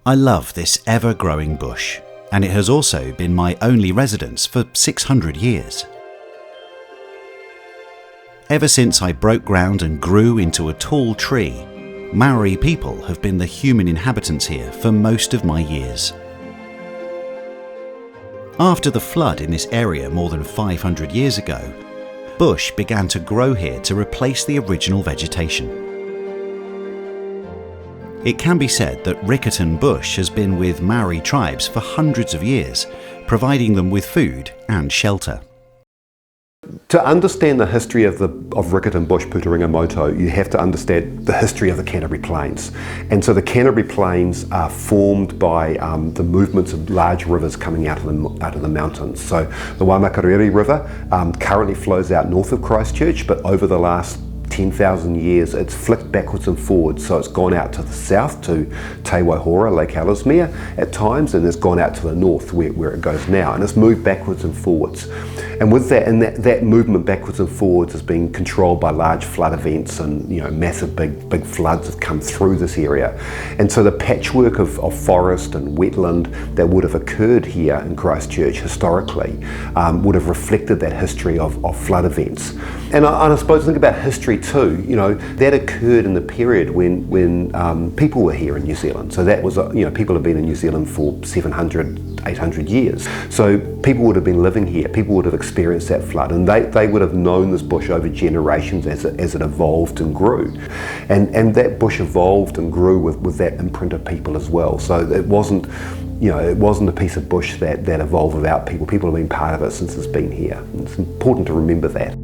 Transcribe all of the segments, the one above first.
I love this ever-growing bush, and it has also been my only residence for 600 years. Ever since I broke ground and grew into a tall tree, Maori people have been the human inhabitants here for most of my years. After the flood in this area more than 500 years ago, bush began to grow here to replace the original vegetation. It can be said that Riccarton Bush has been with Maori tribes for hundreds of years, providing them with food and shelter. To understand the history of Riccarton Bush, Puturingamoto, you have to understand the history of the Canterbury Plains. And so the Canterbury Plains are formed by the movements of large rivers coming out of the mountains. So the Waimakariri River currently flows out north of Christchurch, but over the last 10,000 years it's flicked backwards and forwards, so it's gone out to the south to Te Waihora, Lake Ellesmere at times, and it's gone out to the north where it goes now, and it's moved backwards and forwards. And with that, and that movement backwards and forwards has been controlled by large flood events, and massive big floods have come through this area. And so the patchwork of forest and wetland that would have occurred here in Christchurch historically would have reflected that history of flood events. And I suppose think about history too, that occurred in the period when people were here in New Zealand. So that was, people have been in New Zealand for 700, 800 years. So people would have been living here, people would have experienced that flood, and they would have known this bush over generations as it evolved and grew. And that bush evolved and grew with that imprint of people as well. So it wasn't, it wasn't a piece of bush that evolved without people. People have been part of it since it's been here. And it's important to remember that.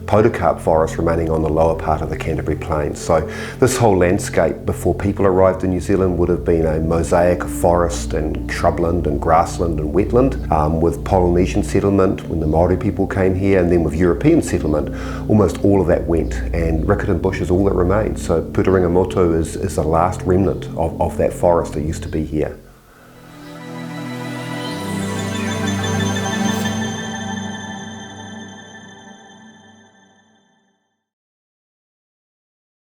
Podocarp forest remaining on the lower part of the Canterbury Plains. So this whole landscape before people arrived in New Zealand would have been a mosaic of forest and shrubland and grassland and wetland, with Polynesian settlement when the Māori people came here, and then with European settlement, almost all of that went, and Riccarton Bush is all that remains. So Puturingamoto is the last remnant of that forest that used to be here.